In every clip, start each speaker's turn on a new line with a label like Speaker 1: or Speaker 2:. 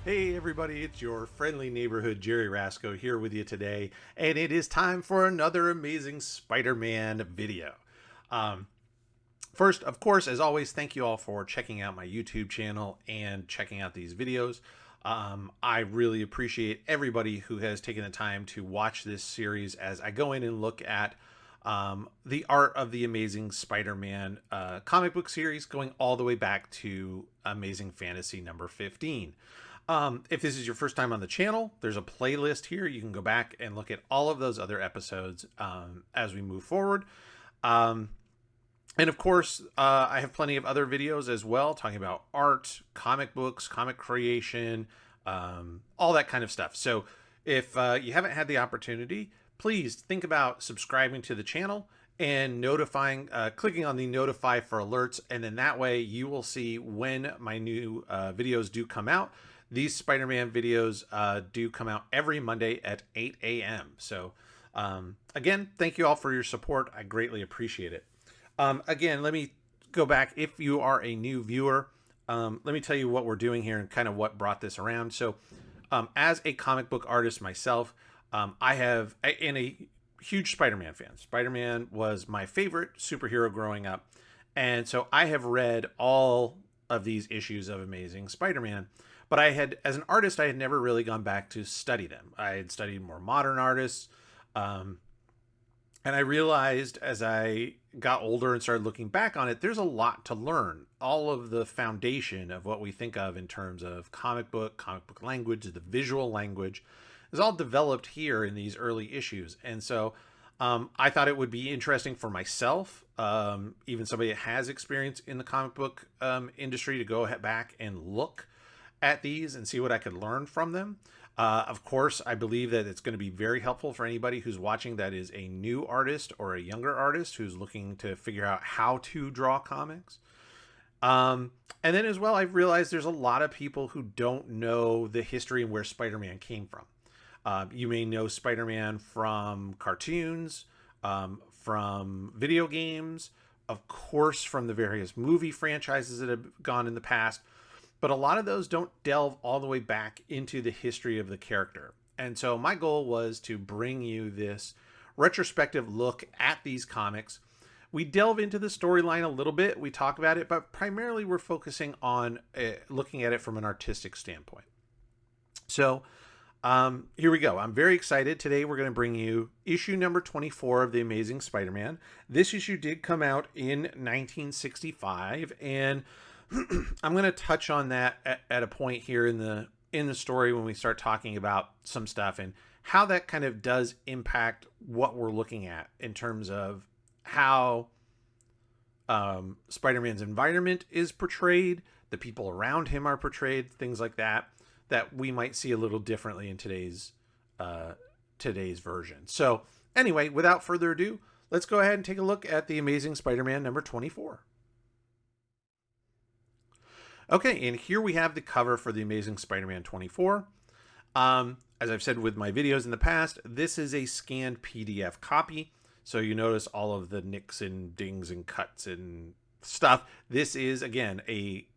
Speaker 1: Hey everybody, it's your friendly neighborhood Jerry Rasco here with you today, and it is time for another amazing Spider-Man video. Um, First, of course, as always, thank you all for checking out my YouTube channel and checking out these videos. I really appreciate everybody who has taken the time to watch this series as I go in and look at the art of the Amazing Spider-Man comic book series going all the way back to Amazing Fantasy number 15. If this is your first time on the channel, there's a playlist here. You can go back and look at all of those other episodes as we move forward. And of course, I have plenty of other videos as well, talking about art, comic books, comic creation, all that kind of stuff. So if you haven't had the opportunity, please think about subscribing to the channel and clicking on the notify for alerts. And then that way you will see when my new videos do come out. These Spider-Man videos do come out every Monday at 8 a.m. So again, thank you all for your support. I greatly appreciate it. Again, let me go back. If you are a new viewer, let me tell you what we're doing here and kind of what brought this around. So as a comic book artist myself, and a huge Spider-Man fan. Spider-Man was my favorite superhero growing up. And so I have read all of these issues of Amazing Spider-Man. But as an artist, I had never really gone back to study them. I had studied more modern artists. And I realized as I got older and started looking back on it, there's a lot to learn. All of the foundation of what we think of in terms of comic book language, the visual language, is all developed here in these early issues. And so I thought it would be interesting for myself, even somebody that has experience in the comic book industry, to go back and look at these and see what I could learn from them. Of course, I believe that it's going to be very helpful for anybody who's watching that is a new artist or a younger artist who's looking to figure out how to draw comics. And then as well, I've realized there's a lot of people who don't know the history and where Spider-Man came from. You may know Spider-Man from cartoons, from video games, of course, from the various movie franchises that have gone in the past. But a lot of those don't delve all the way back into the history of the character. And so my goal was to bring you this retrospective look at these comics. We delve into the storyline a little bit. We talk about it, but primarily we're focusing on looking at it from an artistic standpoint. So here we go. I'm very excited. Today we're going to bring you issue number 24 of The Amazing Spider-Man. This issue did come out in 1965, and I'm going to touch on that at a point here in the story when we start talking about some stuff and how that kind of does impact what we're looking at in terms of how Spider-Man's environment is portrayed, the people around him are portrayed, things like that we might see a little differently in today's version. So anyway, without further ado, let's go ahead and take a look at The Amazing Spider-Man number 24. Okay, and here we have the cover for The Amazing Spider-Man 24. As I've said with my videos in the past, this is a scanned PDF copy. So you notice all of the nicks and dings and cuts and stuff. This is, again, a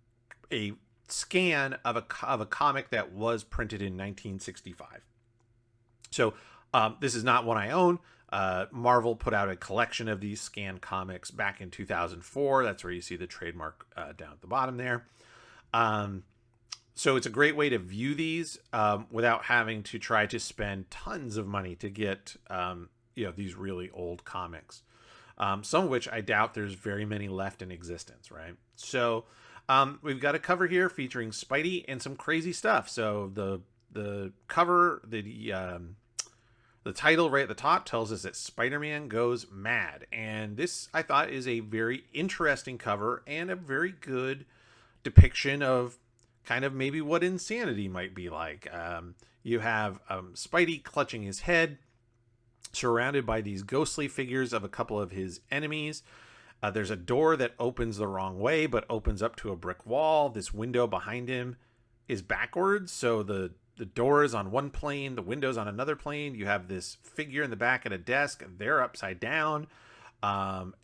Speaker 1: scan of a comic that was printed in 1965. So this is not one I own. Marvel put out a collection of these scanned comics back in 2004. That's where you see the trademark down at the bottom there. So it's a great way to view these without having to try to spend tons of money to get these really old comics, some of which I doubt there's very many left in existence, right? So we've got a cover here featuring Spidey and some crazy stuff. So the cover, the title right at the top tells us that Spider-Man goes mad, and this I thought is a very interesting cover and a very good depiction of kind of maybe what insanity might be like. You have Spidey clutching his head, surrounded by these ghostly figures of a couple of his enemies. There's a door that opens the wrong way, but opens up to a brick wall. This window behind him is backwards, so the door is on one plane, the window's on another plane. You have this figure in the back at a desk, they're upside down.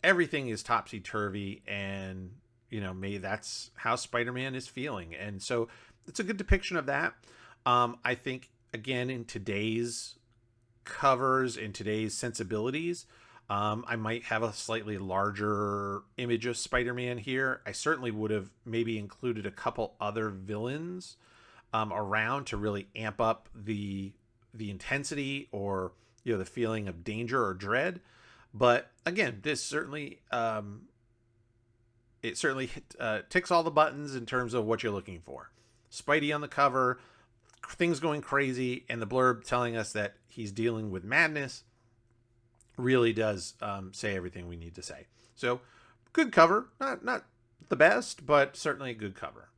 Speaker 1: Everything is topsy-turvy, and maybe that's how Spider-Man is feeling. And so it's a good depiction of that. I think, again, in today's covers, in today's sensibilities, I might have a slightly larger image of Spider-Man here. I certainly would have maybe included a couple other villains around to really amp up the intensity, or the feeling of danger or dread. But again, this certainly ticks all the buttons in terms of what you're looking for. Spidey on the cover, things going crazy, and the blurb telling us that he's dealing with madness really does say everything we need to say. So, good cover. Not the best, but certainly a good cover.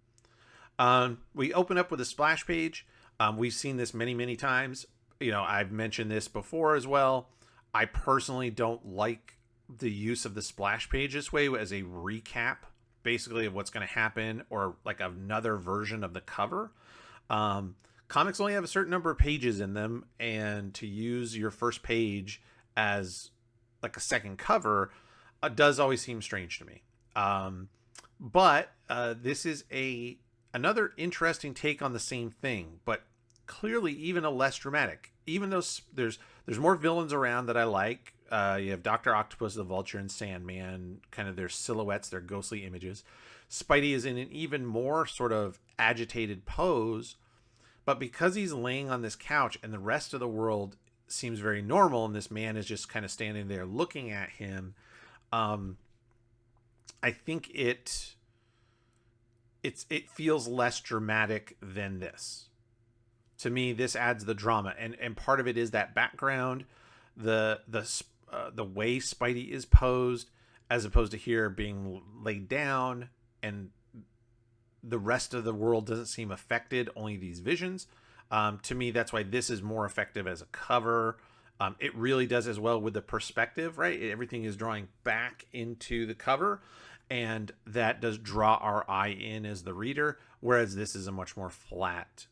Speaker 1: We open up with a splash page. We've seen this many, many times. I've mentioned this before as well. I personally don't like the use of the splash page this way as a recap, basically, of what's going to happen, or like another version of the cover. Comics only have a certain number of pages in them, and to use your first page as like a second cover does always seem strange to me. But this is another interesting take on the same thing, but clearly even a less dramatic. Even though there's more villains around that I like. You have Dr. Octopus, the Vulture, and Sandman, kind of their silhouettes, their ghostly images. Spidey is in an even more sort of agitated pose, but because he's laying on this couch and the rest of the world seems very normal, and this man is just kind of standing there looking at him, I think it feels less dramatic than this. To me, this adds the drama, and part of it is that background, the way Spidey is posed, as opposed to here being laid down, and the rest of the world doesn't seem affected, only these visions. To me, that's why this is more effective as a cover. It really does as well with the perspective, right? Everything is drawing back into the cover, and that does draw our eye in as the reader, whereas this is a much more flat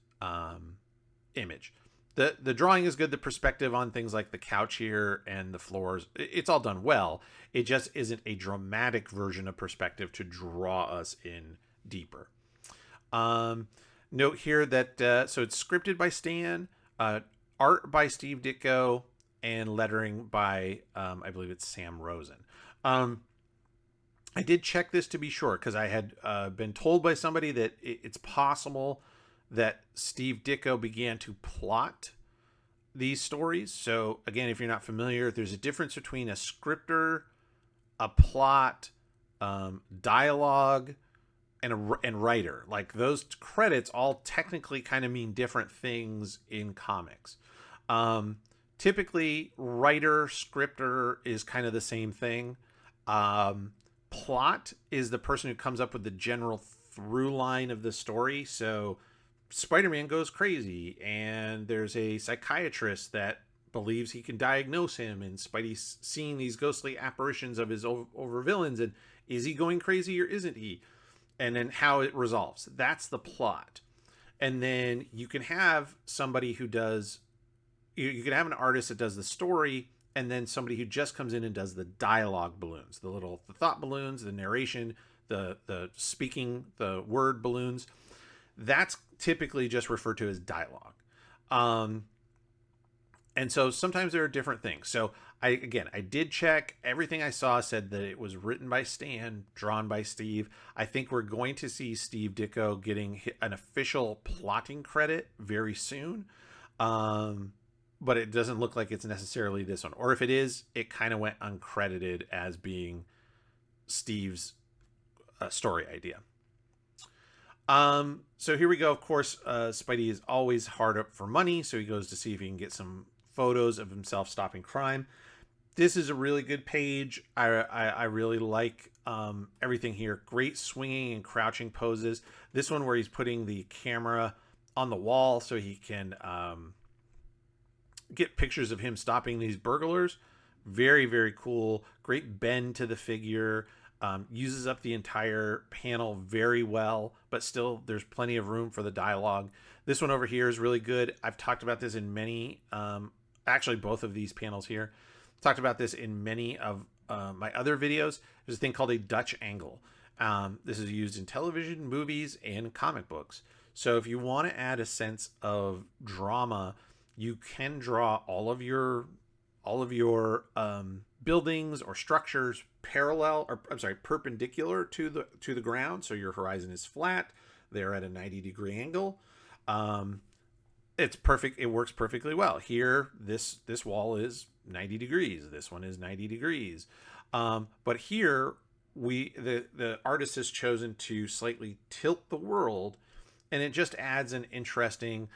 Speaker 1: image. The drawing is good. The perspective on things like the couch here and the floors, it's all done well. It just isn't a dramatic version of perspective to draw us in deeper. Note here that so it's scripted by Stan, art by Steve Ditko, and lettering by I believe it's Sam Rosen. I did check this to be sure, because I had been told by somebody that it's possible that Steve Ditko began to plot these stories. So again, if you're not familiar, there's a difference between a scripter, a plot, dialogue, and writer. Like, those credits all technically kind of mean different things in comics. Typically, writer, scripter is kind of the same thing. Plot is the person who comes up with the general through line of the story. So Spider-Man goes crazy, and there's a psychiatrist that believes he can diagnose him, and Spidey's seeing these ghostly apparitions of his over villains, and is he going crazy or isn't he? And then how it resolves. That's the plot. And then you can have somebody who does, you can have an artist that does the story, and then somebody who just comes in and does the dialogue balloons, the thought balloons, the narration, the speaking, the word balloons. That's typically just referred to as dialogue. And so sometimes there are different things. So I did check. Everything I saw said that it was written by Stan, drawn by Steve. I think we're going to see Steve Ditko getting an official plotting credit very soon. But it doesn't look like it's necessarily this one. Or if it is, it kind of went uncredited as being Steve's story idea. So here we go. Of course, Spidey is always hard up for money, so he goes to see if he can get some photos of himself stopping crime. This is a really good page. I really like everything here. Great swinging and crouching poses. This one where he's putting the camera on the wall so he can get pictures of him stopping these burglars. Very, very cool. Great bend to the figure. Uses up the entire panel very well, but still there's plenty of room for the dialogue. This one over here is really good. I've talked about this in many, actually both of these panels here. Talked about this in many of my other videos. There's a thing called a Dutch angle. This is used in television, movies, and comic books. So if you want to add a sense of drama, you can draw all of your buildings or structures parallel, or I'm sorry, perpendicular to the ground. So your horizon is flat. They're at a 90-degree angle. It's perfect. It works perfectly well. Here, this wall is 90 degrees. This one is 90 degrees. But here, the artist has chosen to slightly tilt the world, and it just adds an interesting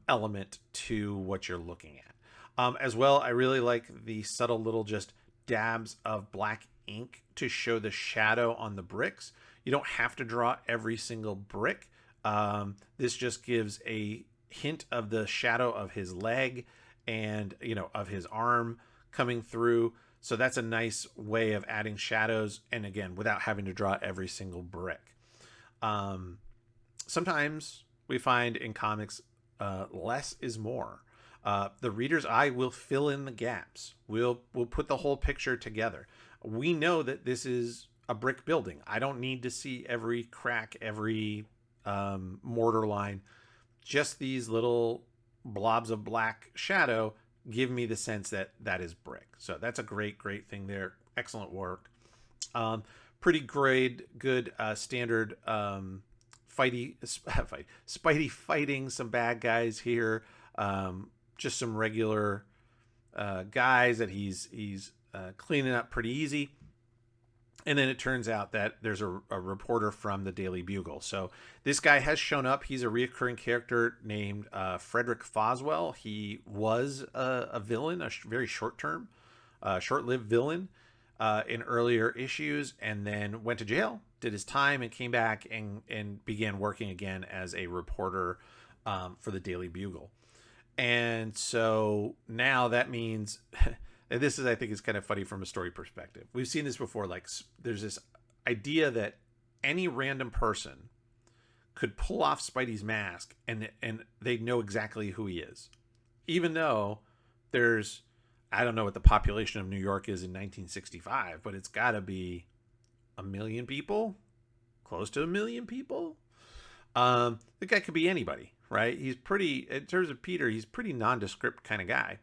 Speaker 1: element to what you're looking at. As well, I really like the subtle little just dabs of black ink to show the shadow on the bricks. You don't have to draw every single brick. This just gives a hint of the shadow of his leg and, of his arm coming through. So that's a nice way of adding shadows, and again, without having to draw every single brick. Sometimes we find in comics, less is more. The reader's eye will fill in the gaps. We'll put the whole picture together. We know that this is a brick building. I don't need to see every crack, every mortar line. Just these little blobs of black shadow give me the sense that that is brick. So that's a great thing there. Excellent work. Pretty good standard Spidey fighting some bad guys here. Just some regular guys that he's cleaning up pretty easy. And then it turns out that there's a reporter from the Daily Bugle. So this guy has shown up. He's a reoccurring character named Frederick Foswell. He was a villain, a very short-lived villain in earlier issues, and then went to jail, did his time, and came back and began working again as a reporter for the Daily Bugle. And so now that means... And this I think is kind of funny from a story perspective. We've seen this before. Like, there's this idea that any random person could pull off Spidey's mask and they know exactly who he is. Even though I don't know what the population of New York is in 1965, but it's got to be 1 million people, close to 1 million people. The guy could be anybody, right? He's pretty, in terms of Peter, he's pretty nondescript kind of guy.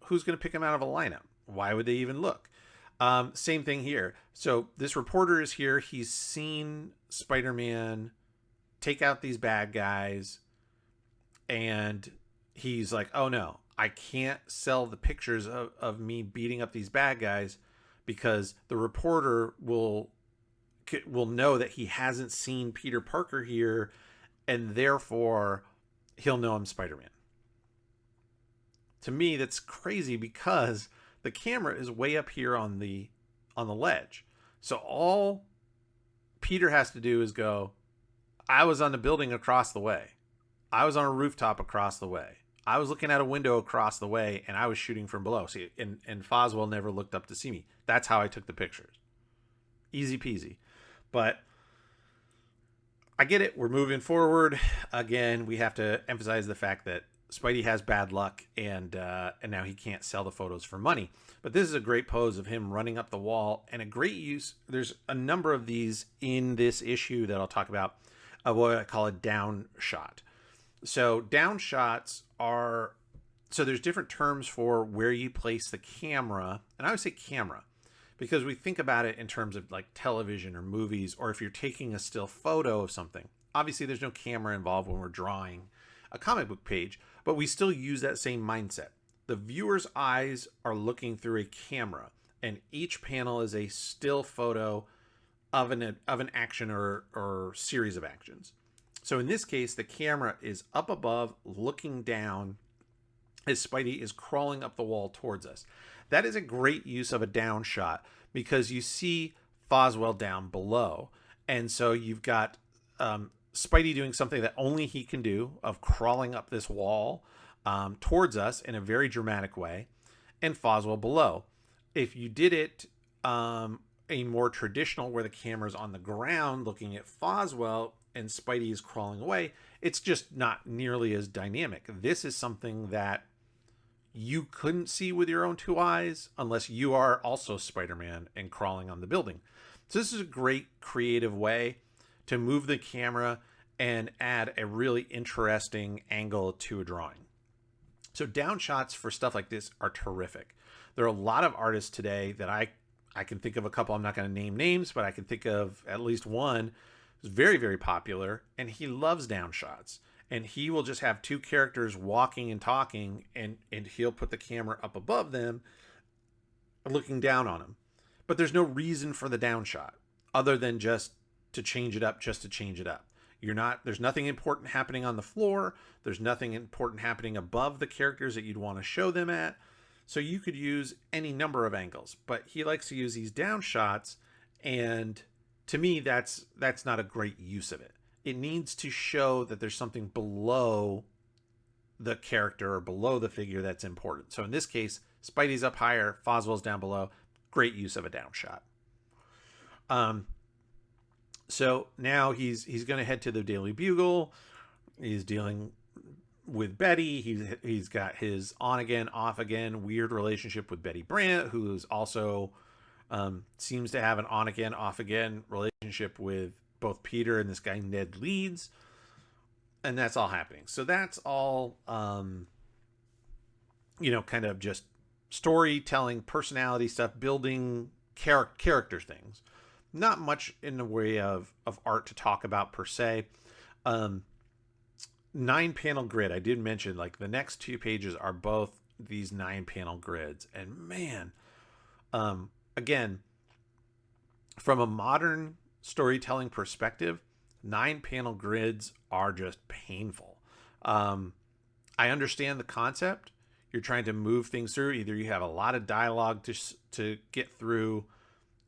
Speaker 1: Who's going to pick him out of a lineup? Why would they even look? Same thing here. So this reporter is here. He's seen Spider-Man take out these bad guys, and he's like, oh no, I can't sell the pictures of me beating up these bad guys, because the reporter will know that he hasn't seen Peter Parker here, and therefore he'll know I'm Spider-Man. To me, that's crazy, because the camera is way up here on the ledge. So all Peter has to do is go, I was on the building across the way. I was on a rooftop across the way. I was looking out a window across the way, and I was shooting from below. See, and Foswell never looked up to see me. That's how I took the pictures. Easy peasy. But I get it. We're moving forward. Again, we have to emphasize the fact that Spidey has bad luck, and now he can't sell the photos for money. But this is a great pose of him running up the wall, and a great use. There's a number of these in this issue that I'll talk about, of what I call a down shot. So down shots are, so there's different terms for where you place the camera, and I would say camera, because we think about it in terms of like television or movies, or if you're taking a still photo of something. Obviously, there's no camera involved when we're drawing a comic book page, but we still use that same mindset. The viewer's eyes are looking through a camera, and each panel is a still photo of an action or series of actions. So in this case, the camera is up above, looking down, as Spidey is crawling up the wall towards us. That is a great use of a down shot, because you see Foswell down below, and so you've got Spidey doing something that only he can do, of crawling up this wall towards us in a very dramatic way, and Foswell below. If you did it a more traditional, where the camera's on the ground looking at Foswell and Spidey is crawling away, it's just not nearly as dynamic. This is something that you couldn't see with your own two eyes unless you are also Spider-Man and crawling on the building. So this is a great creative way to move the camera and add a really interesting angle to a drawing. So down shots for stuff like this are terrific. There are a lot of artists today that I can think of a couple. I'm not going to name names, but I can think of at least one who's very, very popular, and he loves down shots. And he will just have two characters walking and talking, and he'll put the camera up above them, looking down on them. But there's no reason for the down shot other than just to change it up, just to change it up. There's nothing important happening on the floor. There's nothing important happening above the characters that you'd want to show them at. So you could use any number of angles, but he likes to use these down shots. And to me, that's not a great use of it. It needs to show that there's something below the character or below the figure that's important. So in this case, Spidey's up higher, Foswell's down below. Great use of a down shot. So now he's going to head to the Daily Bugle. He's dealing with Betty. He's got his on again, off again weird relationship with Betty Brant, who's also seems to have an on again, off again relationship with both Peter and this guy Ned Leeds. And that's all happening. So that's all, kind of just storytelling, personality stuff, building character things. Not much in the way of art to talk about per se. 9-panel grid. I did mention, like, the next 2 pages are both these 9-panel grids. And man, again, from a modern storytelling perspective, 9-panel grids are just painful. I understand the concept. You're trying to move things through. Either you have a lot of dialogue to get through,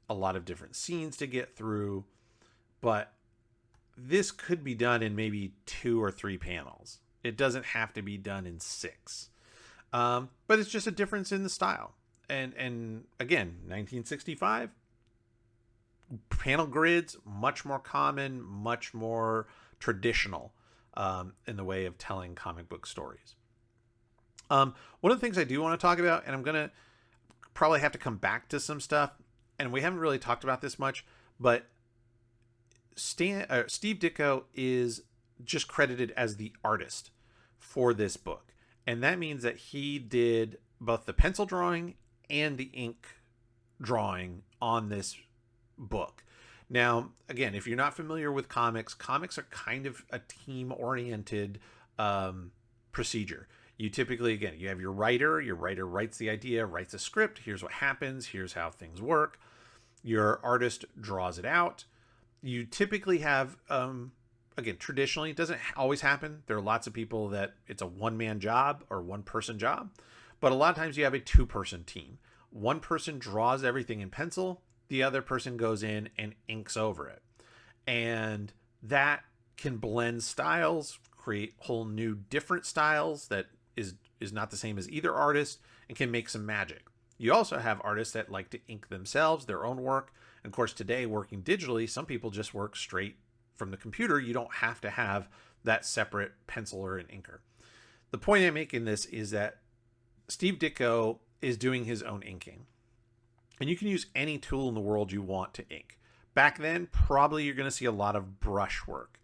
Speaker 1: a lot of different scenes to get through, but this could be done in maybe 2 or 3 panels. It doesn't have to be done in 6. But it's just a difference in the style. And again, 1965, panel grids, much more common, much more traditional in the way of telling comic book stories. One of the things I do want to talk about, and I'm going to probably have to come back to some stuff, and we haven't really talked about this much, but Steve Ditko is just credited as the artist for this book. And that means that he did both the pencil drawing and the ink drawing on this book. Now, again, if you're not familiar with comics are kind of a team-oriented procedure. You typically, again, you have your writer writes the idea, writes a script, here's what happens, here's how things work. Your artist draws it out. You typically have, again, traditionally, it doesn't always happen. There are lots of people that it's a one-man job or one-person job, but a lot of times you have a 2-person team. One person draws everything in pencil, the other person goes in and inks over it. And that can blend styles, create whole new different styles that is not the same as either artist, and can make some magic. You also have artists that like to ink themselves, their own work. And of course, today, working digitally, some people just work straight from the computer. You don't have to have that separate pencil or an inker. The point I'm making this is that Steve Ditko is doing his own inking. And you can use any tool in the world you want to ink. Back then, probably you're going to see a lot of brush work.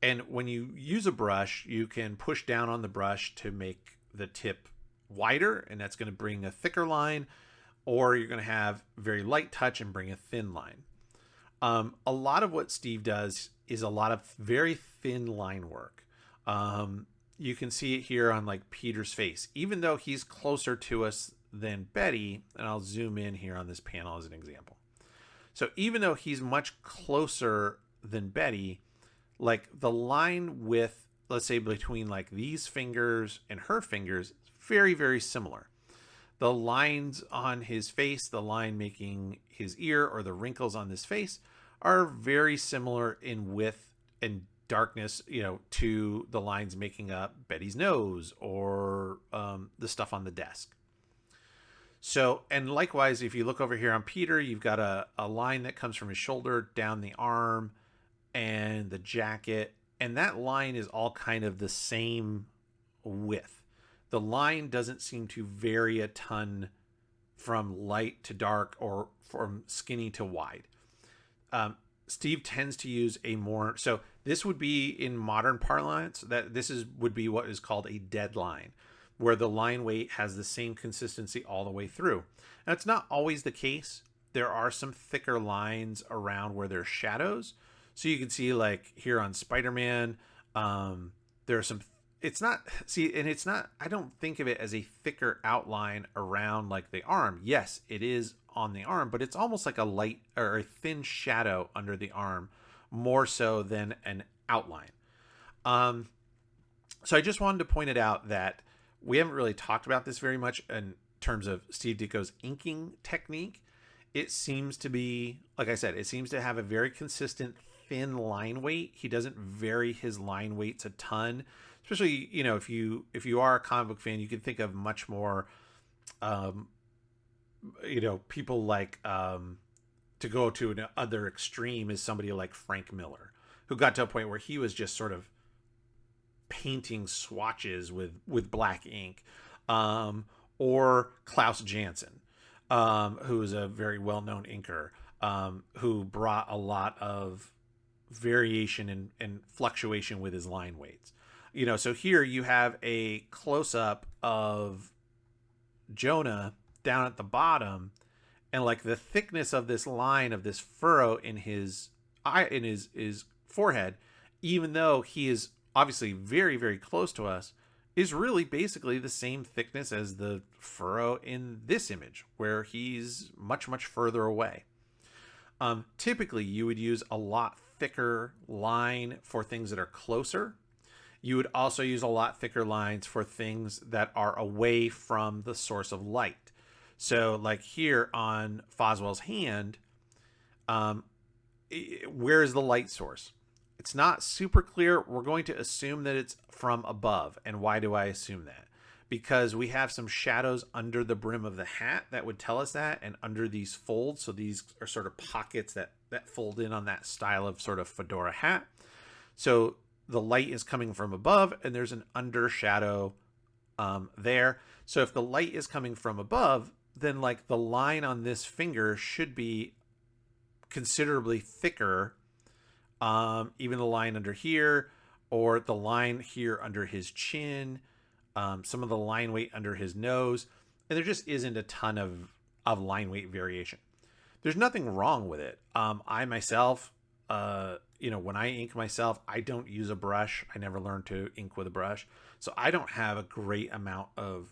Speaker 1: And when you use a brush, you can push down on the brush to make the tip wider, and that's going to bring a thicker line, or you're going to have very light touch and bring a thin line. A lot of what Steve does is a lot of very thin line work. You can see it here on like Peter's face, even though he's closer to us than Betty, and I'll zoom in here on this panel as an example. So even though he's much closer than Betty, like the line with, let's say, between like these fingers and her fingers, very, very similar. The lines on his face, the line making his ear, or the wrinkles on this face are very similar in width and darkness, to the lines making up Betty's nose or the stuff on the desk. So, and likewise, if you look over here on Peter, you've got a line that comes from his shoulder down the arm and the jacket, and that line is all kind of the same width. The line doesn't seem to vary a ton from light to dark or from skinny to wide. Steve tends to use a more, so this would be in modern parlance that would be what is called a dead line, where the line weight has the same consistency all the way through. Now, it's not always the case. There are some thicker lines around where there's shadows. So you can see like here on Spider-Man, there are some, it's not, see, and it's not, I don't think of it as a thicker outline around like the arm. Yes, it is on the arm, but it's almost like a light or a thin shadow under the arm, more so than an outline. So I just wanted to point it out that we haven't really talked about this very much in terms of Steve Ditko's inking technique. It seems to be, like I said, it seems to have a very consistent thin line weight. He doesn't vary his line weights a ton, especially, you know, if you are a comic book fan, you can think of much more, you know, people like, to go to another extreme is somebody like Frank Miller, who got to a point where he was just sort of painting swatches with black ink, or Klaus Janson, who is a very well-known inker, who brought a lot of variation and fluctuation with his line weights. You know, so here you have a close-up of Jonah down at the bottom, and like the thickness of this line of this furrow in his eye, in his forehead, even though he is obviously very, very close to us, is really basically the same thickness as the furrow in this image, where he's much, much further away. Typically, you would use a lot thicker line for things that are closer. You would also use a lot thicker lines for things that are away from the source of light. So like here on Foswell's hand, where is the light source? It's not super clear. We're going to assume that it's from above. And why do I assume that? Because we have some shadows under the brim of the hat that would tell us that, and under these folds. So these are sort of pockets that fold in on that style of sort of fedora hat. So the light is coming from above, and there's an under shadow there. So if the light is coming from above, then like the line on this finger should be considerably thicker. Even the line under here, or the line here under his chin, some of the line weight under his nose, and there just isn't a ton of line weight variation. There's nothing wrong with it. I myself, you know, when I ink myself, I don't use a brush. I never learned to ink with a brush, so I don't have a great amount of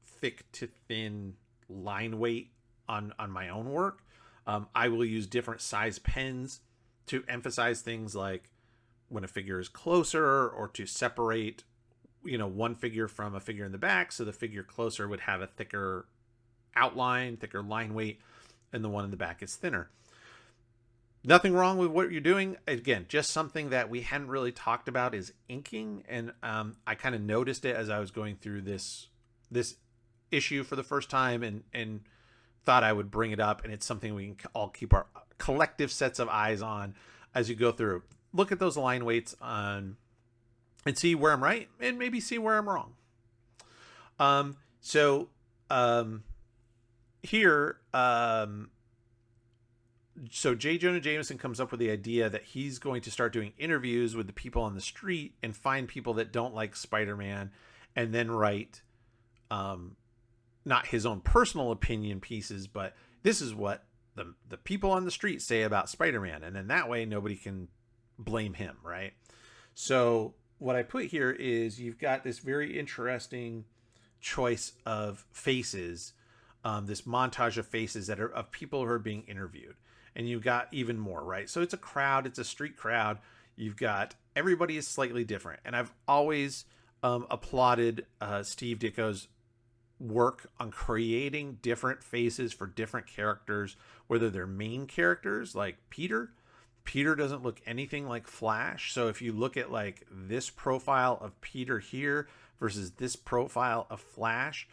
Speaker 1: thick to thin line weight on my own work. I will use different size pens to emphasize things like when a figure is closer, or to separate, you know, one figure from a figure in the back. So the figure closer would have a thicker outline, thicker line weight, and the one in the back is thinner. Nothing wrong with what you're doing. Again, just something that we hadn't really talked about is inking. And I kind of noticed it as I was going through this issue for the first time, and thought I would bring it up. And it's something we can all keep our collective sets of eyes on as you go through. Look at those line weights and see where I'm right, and maybe see where I'm wrong. Here, so J. Jonah Jameson comes up with the idea that he's going to start doing interviews with the people on the street and find people that don't like Spider-Man, and then write, not his own personal opinion pieces, but this is what the people on the street say about Spider-Man. And then that way nobody can blame him, right? So what I put here is you've got this very interesting choice of faces, this montage of faces that are of people who are being interviewed. And you've got even more, right? So it's a crowd, it's a street crowd. You've got, everybody is slightly different. And I've always applauded Steve Ditko's work on creating different faces for different characters, whether they're main characters like Peter. Peter doesn't look anything like Flash. So if you look at like this profile of Peter here versus this profile of Flash,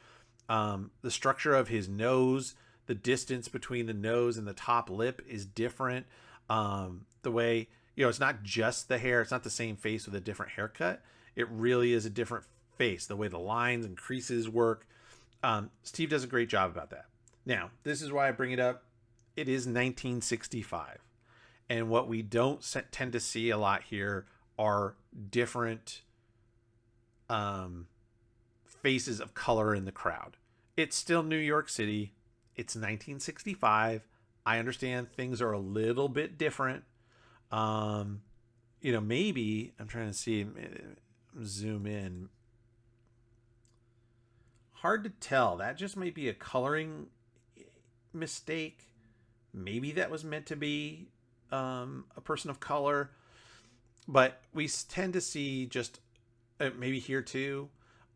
Speaker 1: the structure of his nose, the distance between the nose and the top lip is different. The way, you know, it's not just the hair. It's not the same face with a different haircut. It really is a different face. The way the lines and creases work. Steve does a great job about that. Now, this is why I bring it up. It is 1965. And what we don't tend to see a lot here are different faces of color in the crowd. It's still New York City. It's 1965. I understand things are a little bit different. Maybe I'm trying to see, zoom in. Hard to tell. That just might be a coloring mistake. Maybe that was meant to be a person of color, but we tend to see just maybe here too.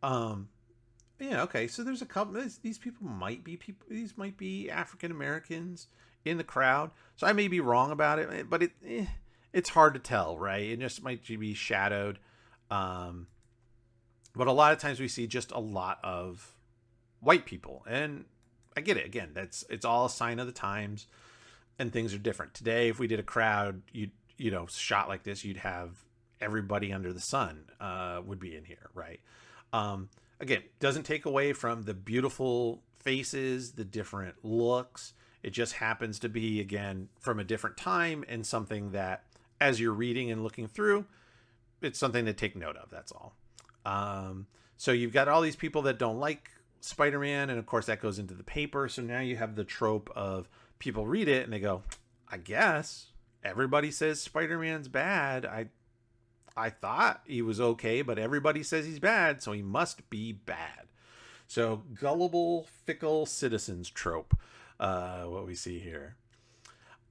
Speaker 1: Okay. So there's a couple. These people might be people. These might be African Americans in the crowd. So I may be wrong about it, but it's hard to tell, right? It just might be shadowed. But a lot of times we see just a lot of white people, and I get it. Again, it's all a sign of the times, and things are different today. If we did a crowd, shot like this, you'd have everybody under the sun would be in here, right? Again, doesn't take away from the beautiful faces, the different looks. It just happens to be, again, from a different time, and something that, as you're reading and looking through, it's something to take note of. That's all. So you've got all these people that don't like Spider-Man, and of course that goes into the paper. So now you have the trope of people read it and they go, I guess everybody says Spider-Man's bad. I thought he was okay, but everybody says he's bad, so he must be bad. So gullible, fickle citizens trope, what we see here.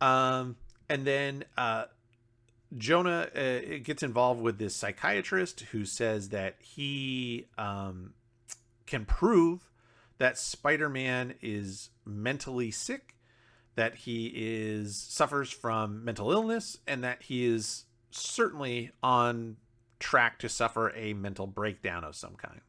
Speaker 1: And then Jonah gets involved with this psychiatrist who says that he can prove that Spider-Man is mentally sick, that he suffers from mental illness, and that he is certainly on track to suffer a mental breakdown of some kind.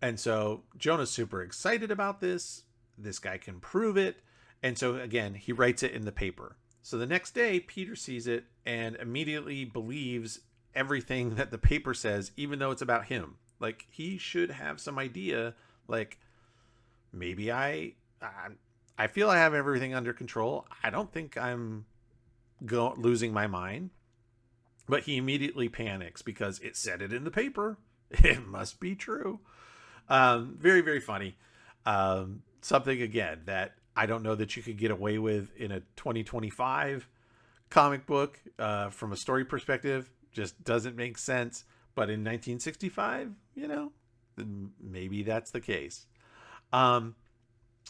Speaker 1: And so Jonah's super excited about this. This guy can prove it. And so again, he writes it in the paper. So the next day, Peter sees it and immediately believes everything that the paper says, even though it's about him. Like, he should have some idea, like, maybe I feel I have everything under control. I don't think I'm losing my mind. But he immediately panics because it said it in the paper. It must be true. Very, very funny. Something, again, that I don't know that you could get away with in a 2025 comic book from a story perspective. Just doesn't make sense. But in 1965, maybe that's the case. Again,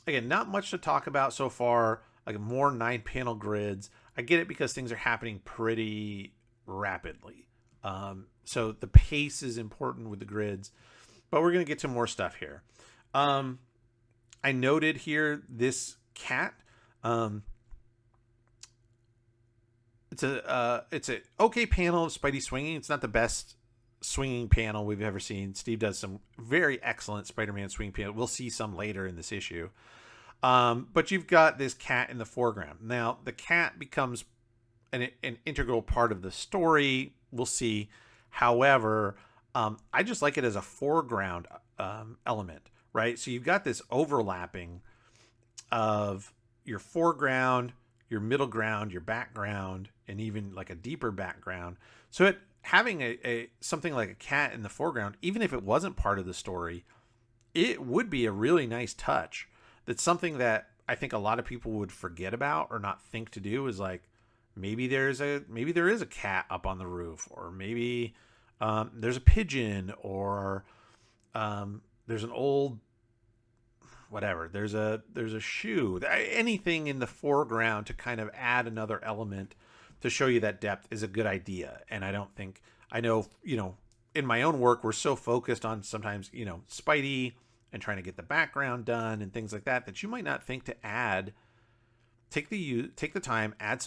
Speaker 1: not much to talk about so far. Like, more 9-panel grids. I get it because things are happening pretty rapidly. So the pace is important with the grids. But we're going to get to more stuff here. I noted here this cat. It's a okay panel of Spidey swinging. It's not the best swinging panel we've ever seen. Steve does some very excellent Spider-Man swing panel. We'll see some later in this issue. But you've got this cat in the foreground. Now, the cat becomes an integral part of the story. We'll see. However, I just like it as a foreground element, right? So you've got this overlapping of your foreground, your middle ground, your background, and even like a deeper background. So having a something like a cat in the foreground, even if it wasn't part of the story, it would be a really nice touch. That's something that I think a lot of people would forget about or not think to do, is like, maybe there is a cat up on the roof, or maybe there's a pigeon, or there's an old whatever. There's a shoe. Anything in the foreground to kind of add another element to show you that depth is a good idea. And I know, in my own work, we're so focused on sometimes, Spidey and trying to get the background done and things like that you might not think to take the time, add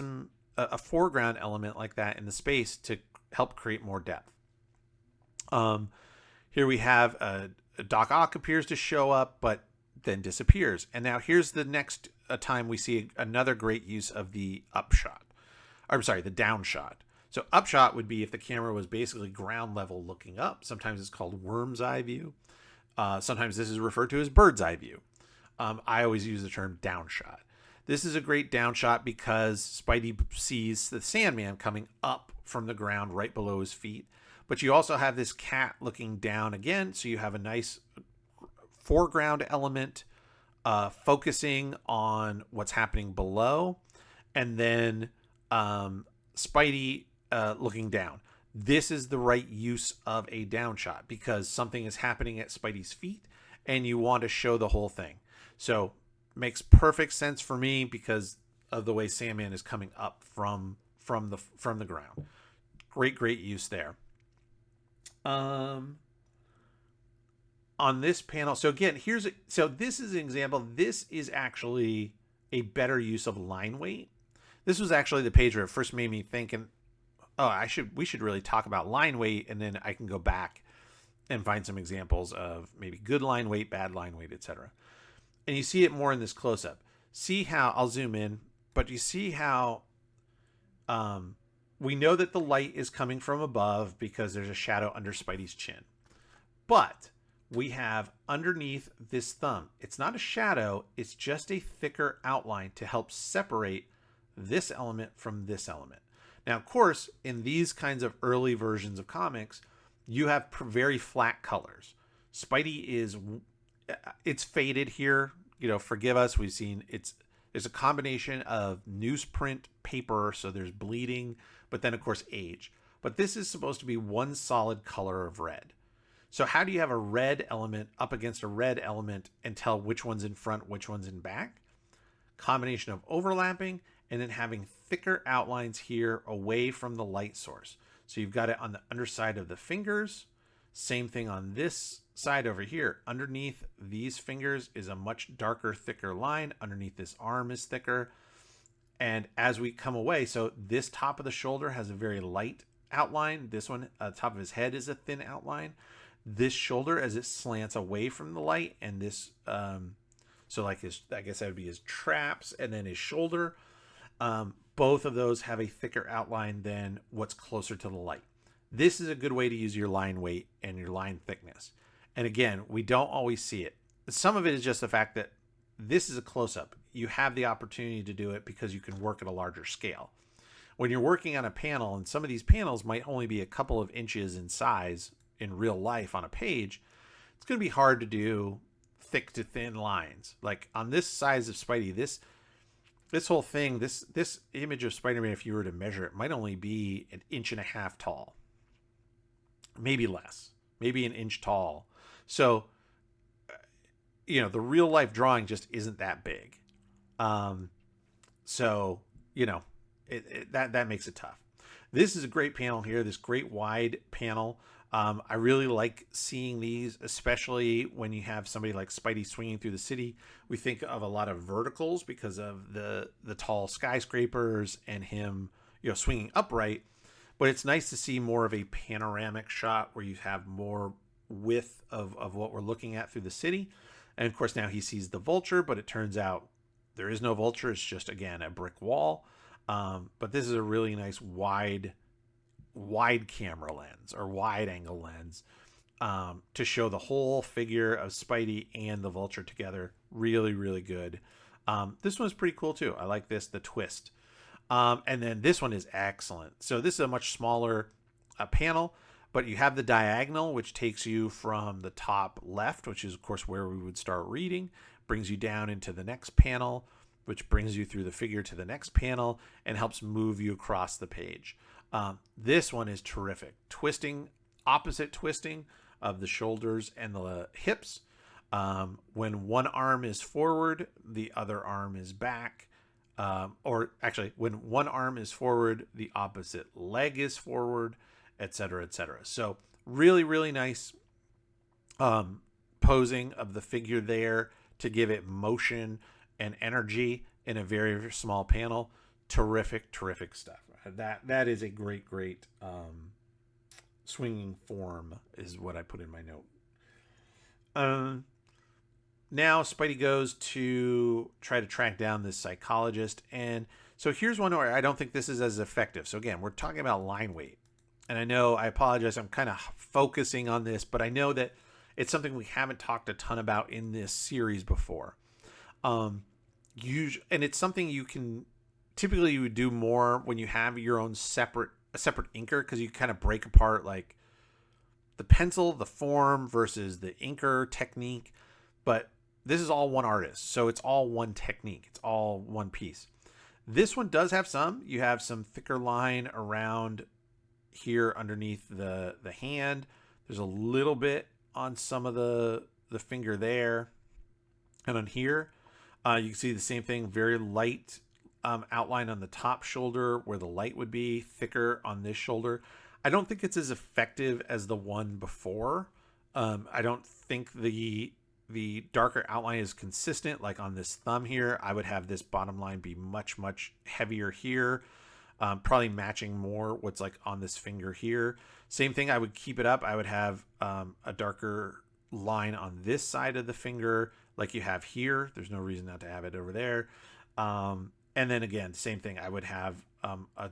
Speaker 1: a foreground element like that in the space to help create more depth. Here we have Doc Ock appears to show up, but then disappears. And now here's the next time we see another great use of the upshot. The downshot. So upshot would be if the camera was basically ground level looking up. Sometimes it's called worm's eye view. Sometimes this is referred to as bird's eye view. I always use the term downshot. This is a great down shot because Spidey sees the Sandman coming up from the ground right below his feet. But you also have this cat looking down again, so you have a nice foreground element focusing on what's happening below, and then Spidey looking down. This is the right use of a down shot because something is happening at Spidey's feet and you want to show the whole thing. So makes perfect sense for me because of the way Sandman is coming up from the ground. Great use there. On this panel, so again, this is an example. This is actually a better use of line weight. This was actually the page where it first made me think, and we should really talk about line weight, and then I can go back and find some examples of maybe good line weight, bad line weight, etc. And you see it more in this close-up. See how, I'll zoom in, but you see how we know that the light is coming from above because there's a shadow under Spidey's chin. But we have underneath this thumb, it's not a shadow, it's just a thicker outline to help separate this element from this element. Now, of course, in these kinds of early versions of comics, you have very flat colors. Spidey it's faded here. Forgive us. We've seen there's a combination of newsprint paper, so there's bleeding, but then of course age. But this is supposed to be one solid color of red. So how do you have a red element up against a red element and tell which one's in front, which one's in back? Combination of overlapping and then having thicker outlines here away from the light source. So you've got it on the underside of the fingers. Same thing on this side over here. Underneath these fingers is a much darker, thicker line. Underneath this arm is thicker. And as we come away, so this top of the shoulder has a very light outline. This one, top of his head, is a thin outline. This shoulder, as it slants away from the light, and this, so like I guess that would be his traps, and then his shoulder. Both of those have a thicker outline than what's closer to the light. This is a good way to use your line weight and your line thickness. And again, we don't always see it. Some of it is just the fact that this is a close-up. You have the opportunity to do it because you can work at a larger scale. When you're working on a panel, and some of these panels might only be a couple of inches in size in real life on a page, it's going to be hard to do thick to thin lines. Like on this size of Spidey, this whole thing, this image of Spider-Man, if you were to measure it, might only be 1.5 inches tall. Maybe less. Maybe 1 inch tall. So, the real life drawing just isn't that big. So, that makes it tough. This is a great panel here, this great wide panel. I really like seeing these, especially when you have somebody like Spidey swinging through the city. We think of a lot of verticals because of the tall skyscrapers and him, swinging upright. But it's nice to see more of a panoramic shot where you have more width of what we're looking at through the city. And of course, now he sees the vulture, but it turns out there is no vulture. It's just, again, a brick wall. But this is a really nice wide camera lens or wide angle lens to show the whole figure of Spidey and the vulture together. Really, really good. This one's pretty cool too. I like this, the twist. And then this one is excellent. So this is a much smaller panel, but you have the diagonal, which takes you from the top left, which is of course where we would start reading, brings you down into the next panel, which brings you through the figure to the next panel and helps move you across the page. This one is terrific. Opposite twisting of the shoulders and the hips. When one arm is forward, the other arm is back. Or actually, when one arm is forward, the opposite leg is forward, etc., etc. So really, really nice posing of the figure there to give it motion and energy in a very, very small panel. Terrific, terrific stuff. That is a great swinging form is what I put in my note. Now Spidey goes to try to track down this psychologist. And so here's one where I don't think this is as effective. So again, we're talking about line weight. And I know, I apologize, I'm kind of focusing on this, but I know that it's something we haven't talked a ton about in this series before. and it's something typically you would do more when you have your own separate inker, because you kind of break apart like the pencil, the form versus the inker technique. But this is all one artist, so it's all one technique. It's all one piece. This one does have you have some thicker line around here underneath the hand. There's a little bit on some of the finger there. And on here, you can see the same thing, very light outline on the top shoulder where the light would be, thicker on this shoulder. I don't think it's as effective as the one before. I don't think the darker outline is consistent. Like on this thumb here, I would have this bottom line be much, much heavier here. Probably matching more what's like on this finger here. Same thing, I would keep it up. I would have a darker line on this side of the finger like you have here. There's no reason not to have it over there. And then again, same thing. I would have a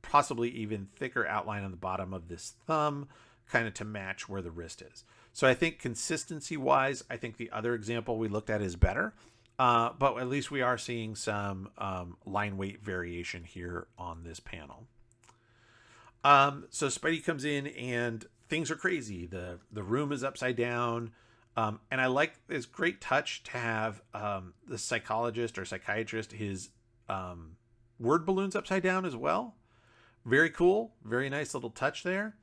Speaker 1: possibly even thicker outline on the bottom of this thumb, kind of to match where the wrist is. So I think consistency wise, I think the other example we looked at is better. But at least we are seeing some line weight variation here on this panel. So Spidey comes in and things are crazy. The room is upside down. And I like this great touch to have the psychologist or psychiatrist, his word balloons upside down as well. Very cool. Very nice little touch there.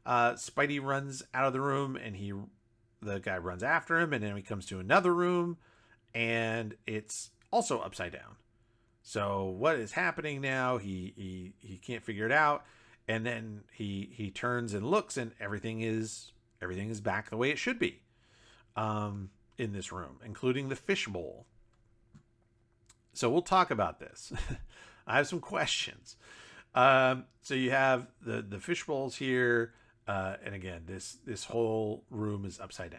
Speaker 1: Spidey runs out of the room and the guy runs after him, and then he comes to another room and it's also upside down. So what is happening now? He can't figure it out. And then he turns and looks, and everything is back the way it should be in this room, including the fishbowl. So we'll talk about this. I have some questions. So you have the fish bowls here. And again, this whole room is upside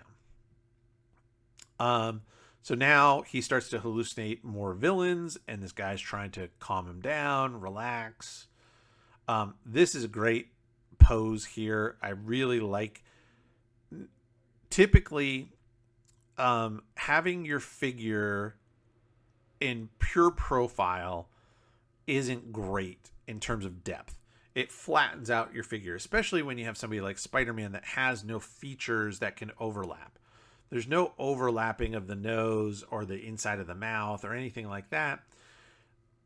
Speaker 1: down. So now he starts to hallucinate more villains, and this guy's trying to calm him down, relax. This is a great pose here. I really like, typically, having your figure in pure profile isn't great in terms of depth. It flattens out your figure, especially when you have somebody like Spider-Man that has no features that can overlap. There's no overlapping of the nose or the inside of the mouth or anything like that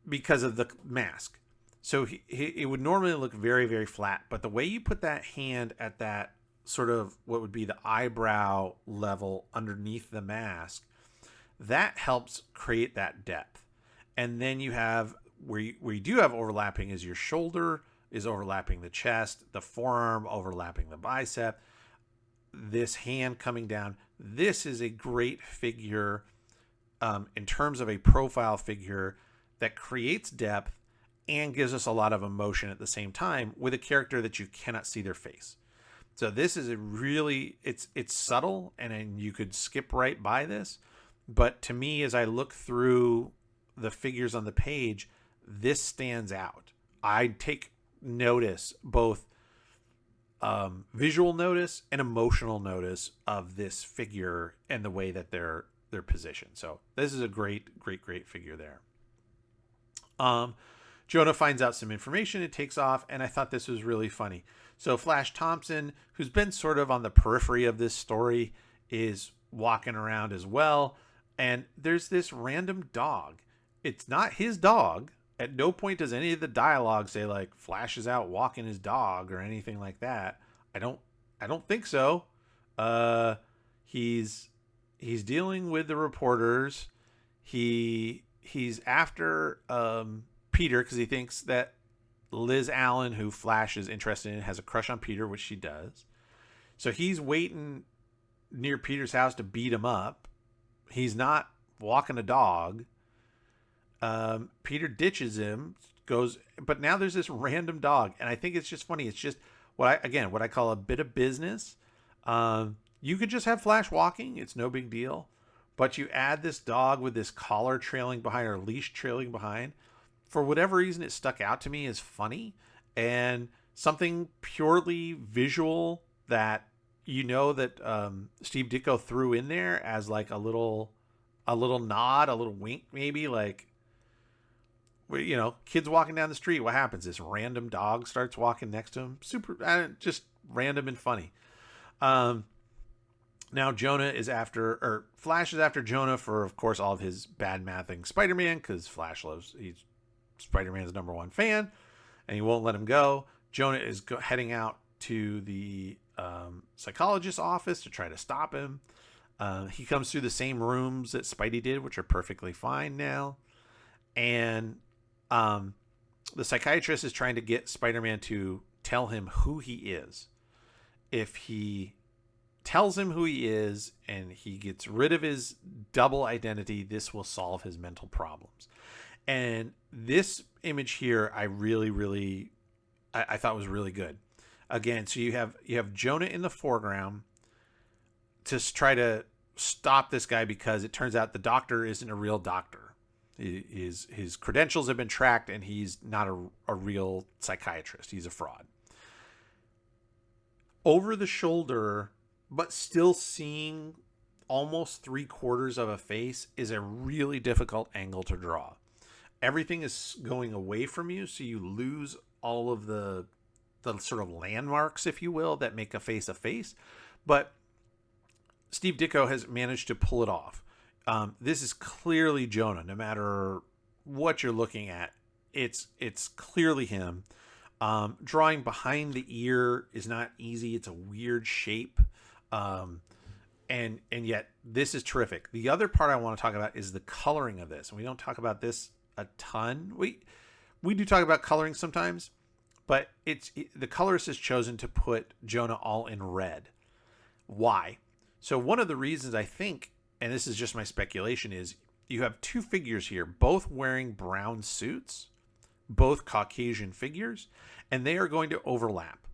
Speaker 1: because of the mask. So it would normally look very, very flat. But the way you put that hand at that sort of what would be the eyebrow level underneath the mask, that helps create that depth. And then you have where you do have overlapping is your shoulder is overlapping the chest, the forearm overlapping the bicep, this hand coming down. This is a great figure in terms of a profile figure that creates depth and gives us a lot of emotion at the same time with a character that you cannot see their face. So this is a really, it's subtle, and you could skip right by this. But to me, as I look through the figures on the page, this stands out. I take notice, both visual notice and emotional notice of this figure and the way that they're positioned. So this is a great figure there. Jonah finds out some information and takes off, and I thought this was really funny. So Flash Thompson, who's been sort of on the periphery of this story, is walking around as well, and there's this random dog. It's not his dog. At no point does any of the dialogue say like Flash is out walking his dog or anything like that. I don't think so. He's dealing with the reporters. He's after Peter because he thinks that Liz Allen, who Flash is interested in, has a crush on Peter, which she does. So he's waiting near Peter's house to beat him up. He's not walking a dog. Peter ditches him, but now there's this random dog, and I think it's just funny. It's just what I call a bit of business. You could just have Flash walking; it's no big deal. But you add this dog with this collar trailing behind or leash trailing behind. For whatever reason, it stuck out to me as funny and something purely visual that Steve Ditko threw in there as like a little a little nod, a little wink, maybe, like, you know, kids walking down the street. What happens? This random dog starts walking next to him. Just random and funny. Now Jonah is after, or Flash is after Jonah for, of course, all of his bad mouthing Spider-Man, because he's Spider-Man's #1 fan, and he won't let him go. Jonah is heading out to the psychologist's office to try to stop him. He comes through the same rooms that Spidey did, which are perfectly fine now. And the psychiatrist is trying to get Spider-Man to tell him who he is. If he tells him who he is and he gets rid of his double identity, this will solve his mental problems. And this image here, I really I thought was really good. Again, so you have Jonah in the foreground to try to stop this guy, because it turns out the doctor isn't a real doctor. His credentials have been tracked, and he's not a real psychiatrist. He's a fraud. Over the shoulder, but still seeing almost 3/4 of a face, is a really difficult angle to draw. Everything is going away from you, so you lose all of the sort of landmarks, if you will, that make a face a face. But Steve Ditko has managed to pull it off. This is clearly Jonah. No matter what you're looking at, it's clearly him. Drawing behind the ear is not easy. It's a weird shape. And yet this is terrific. The other part I want to talk about is the coloring of this. And we don't talk about this a ton. We do talk about coloring sometimes, but the colorist has chosen to put Jonah all in red. Why? So one of the reasons, I think, and this is just my speculation, is you have two figures here, both wearing brown suits, both Caucasian figures, and they are going to overlap.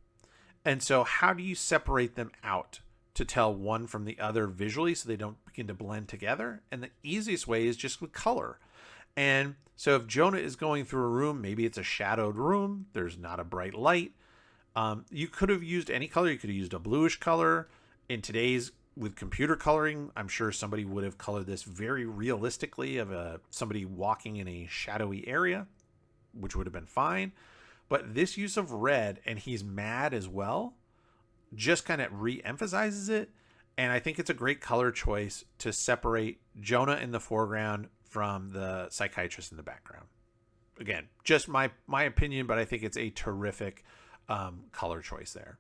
Speaker 1: And so how do you separate them out to tell one from the other visually so they don't begin to blend together? And the easiest way is just with color. And so if Jonah is going through a room, maybe it's a shadowed room, there's not a bright light. You could have used any color. You could have used a bluish color. In today's, with computer coloring, I'm sure somebody would have colored this very realistically of somebody walking in a shadowy area, which would have been fine. But this use of red, and he's mad as well, just kind of re-emphasizes it. And I think it's a great color choice to separate Jonah in the foreground from the psychiatrist in the background. Again, just my opinion, but I think it's a terrific color choice there.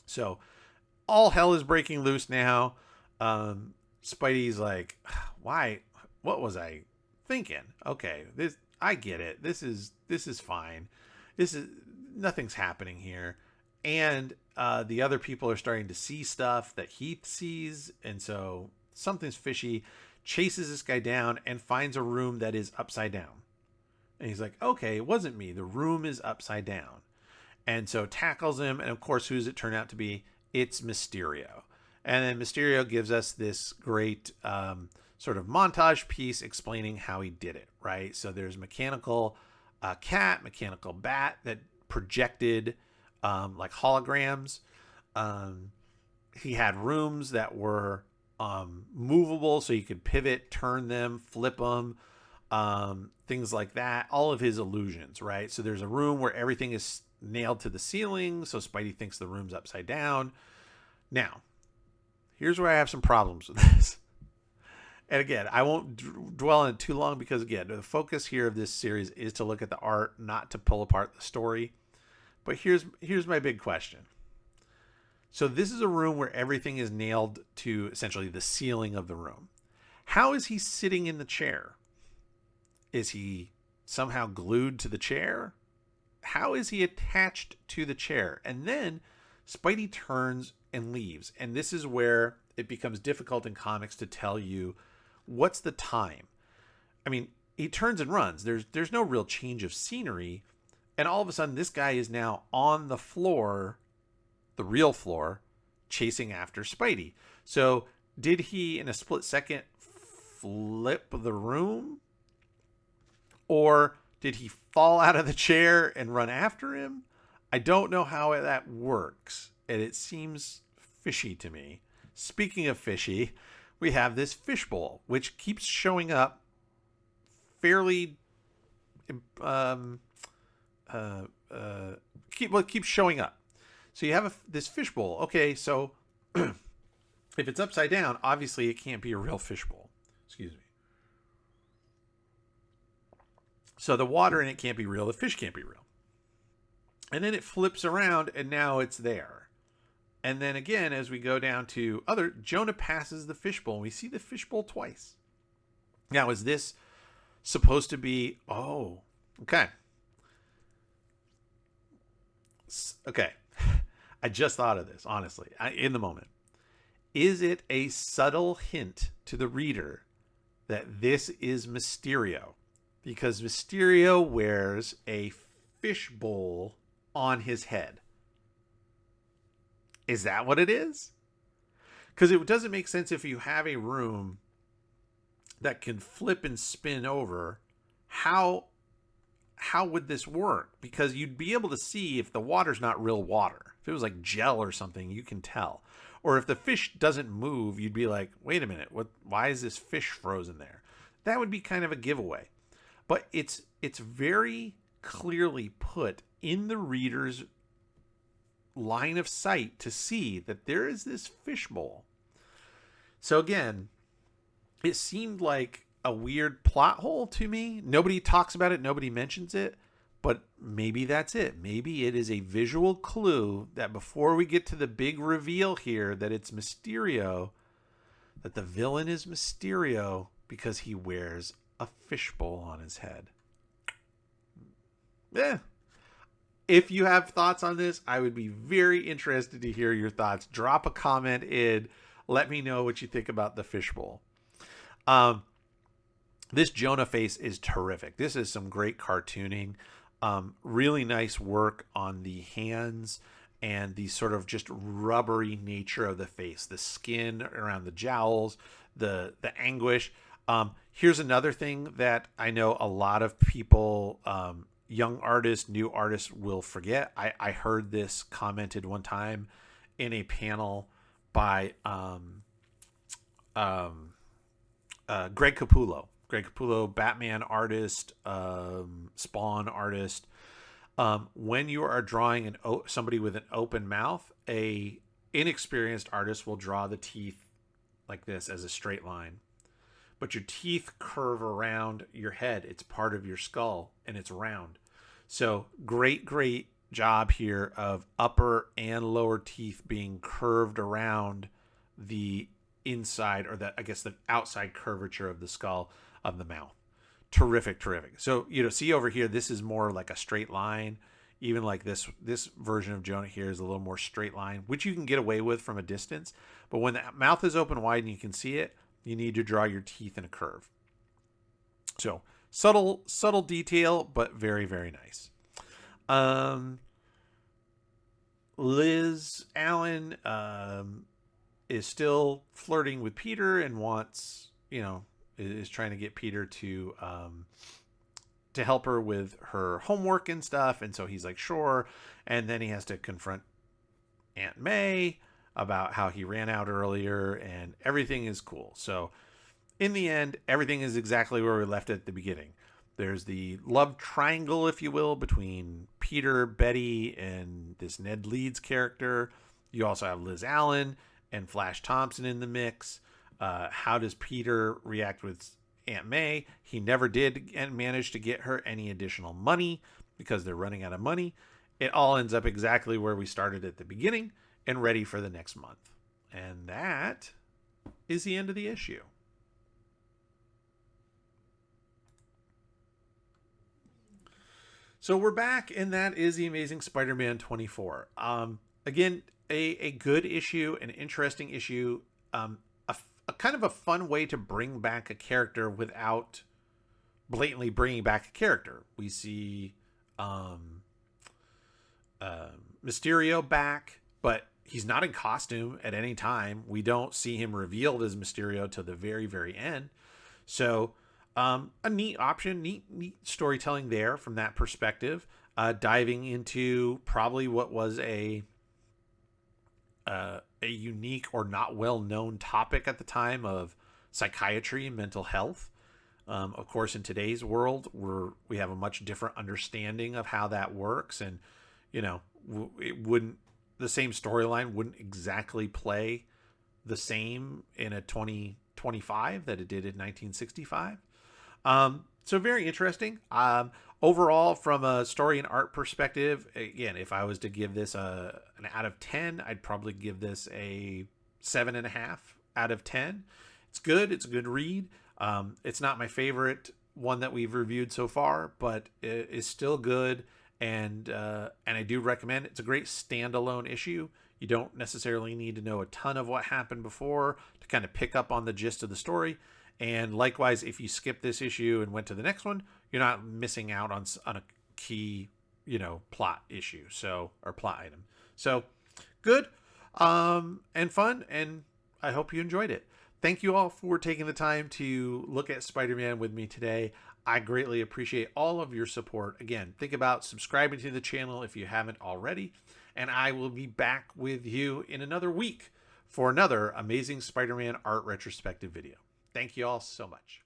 Speaker 1: So all hell is breaking loose now. Spidey's like, why? What was I thinking? Okay, I get it. This is fine. Nothing's happening here. And the other people are starting to see stuff that he sees, and so something's fishy. Chases this guy down and finds a room that is upside down. And he's like, okay, it wasn't me. The room is upside down. And so tackles him. And of course, who does it turn out to be? It's Mysterio. And then Mysterio gives us this great sort of montage piece explaining how he did it, right? So there's mechanical cat, mechanical bat that projected like holograms. He had rooms that were movable, so you could pivot, turn them, flip them, things like that. All of his illusions, right? So there's a room where everything is nailed to the ceiling, so Spidey thinks the room's upside down. Now, here's where I have some problems with this. And again, I won't dwell on it too long, because again, the focus here of this series is to look at the art, not to pull apart the story. But here's my big question. So this is a room where everything is nailed to essentially the ceiling of the room. How is he sitting in the chair? Is he somehow glued to the chair? How is he attached to the chair? And then Spidey turns and leaves. And this is where it becomes difficult in comics to tell you what's the time. I mean, he turns and runs. There's no real change of scenery. And all of a sudden, this guy is now on the floor, the real floor, chasing after Spidey. So did he, in a split second, flip the room? Or did he fall out of the chair and run after him? I don't know how that works, and it seems fishy to me. Speaking of fishy, we have this fishbowl, which keeps showing up fairly keeps showing up. So you have this fishbowl. Okay, so if it's upside down, obviously it can't be a real fishbowl. Excuse me. So the water in it can't be real. The fish can't be real. And then it flips around, and now it's there. And then again, as we go down to Jonah passes the fishbowl, and we see the fishbowl twice. Now, is this supposed to be... Oh, okay. Okay. I just thought of this, honestly, in the moment. Is it a subtle hint to the reader that this is Mysterio? Because Mysterio wears a fishbowl on his head. Is that what it is? Because it doesn't make sense if you have a room that can flip and spin over. How would this work? Because you'd be able to see if the water's not real water. If it was like gel or something, you can tell. Or if the fish doesn't move, you'd be like, wait a minute, why is this fish frozen there? That would be kind of a giveaway. But it's very clearly put in the reader's line of sight to see that there is this fishbowl. So again, it seemed like a weird plot hole to me. Nobody talks about it. Nobody mentions it. But maybe that's it. Maybe it is a visual clue that before we get to the big reveal here that it's Mysterio, that the villain is Mysterio because he wears a fishbowl on his head. Yeah. If you have thoughts on this, I would be very interested to hear your thoughts. Drop a comment in. Let me know what you think about the fishbowl. This Jonah face is terrific. This is some great cartooning. Really nice work on the hands and the sort of just rubbery nature of the face. The skin around the jowls, the anguish. Here's another thing that I know a lot of people... young artists, new artists will forget. I heard this commented one time in a panel by Greg Capullo. Greg Capullo, Batman artist, Spawn artist. When you are drawing somebody with an open mouth, a inexperienced artist will draw the teeth like this as a straight line. But your teeth curve around your head. It's part of your skull, and it's round. So great job here of upper and lower teeth being curved around the inside, or the outside curvature of the skull of the mouth. Terrific. So, see over here, this is more like a straight line. Even like this version of Jonah here is a little more straight line, which you can get away with from a distance. But when the mouth is open wide and you can see it, you need to draw your teeth in a curve. So subtle detail, but very, very nice. Liz Allen is still flirting with Peter and wants, is trying to get Peter to help her with her homework and stuff. And so he's like, sure. And then he has to confront Aunt May about how he ran out earlier, and everything is cool. So in the end, everything is exactly where we left it at the beginning. There's the love triangle, if you will, between Peter, Betty, and this Ned Leeds character. You also have Liz Allen and Flash Thompson in the mix. How does Peter react with Aunt May? He never did manage to get her any additional money because they're running out of money. It all ends up exactly where we started at the beginning and ready for the next month. And that is the end of the issue. So we're back, and that is the Amazing Spider-Man 24. Again, a good issue, an interesting issue, a kind of a fun way to bring back a character without blatantly bringing back a character. We see Mysterio back, but he's not in costume at any time. We don't see him revealed as Mysterio till the very, very end. So a neat option, neat storytelling there from that perspective. Diving into probably what was a a unique or not well known topic at the time of psychiatry and mental health. Of course, in today's world, we have a much different understanding of how that works, and it wouldn't the same storyline wouldn't exactly play the same in a 2025 that it did in 1965. So very interesting. Overall, from a story and art perspective, again, if I was to give this an out of 10, I'd probably give this a 7.5 out of 10. It's good. It's a good read. It's not my favorite one that we've reviewed so far, but it is still good. And I do recommend it. It's a great standalone issue. You don't necessarily need to know a ton of what happened before to kind of pick up on the gist of the story. And likewise, if you skip this issue and went to the next one, you're not missing out on a key, plot issue. Or plot item. So good, and fun. And I hope you enjoyed it. Thank you all for taking the time to look at Spider-Man with me today. I greatly appreciate all of your support. Again, think about subscribing to the channel if you haven't already. And I will be back with you in another week for another amazing Spider-Man art retrospective video. Thank you all so much.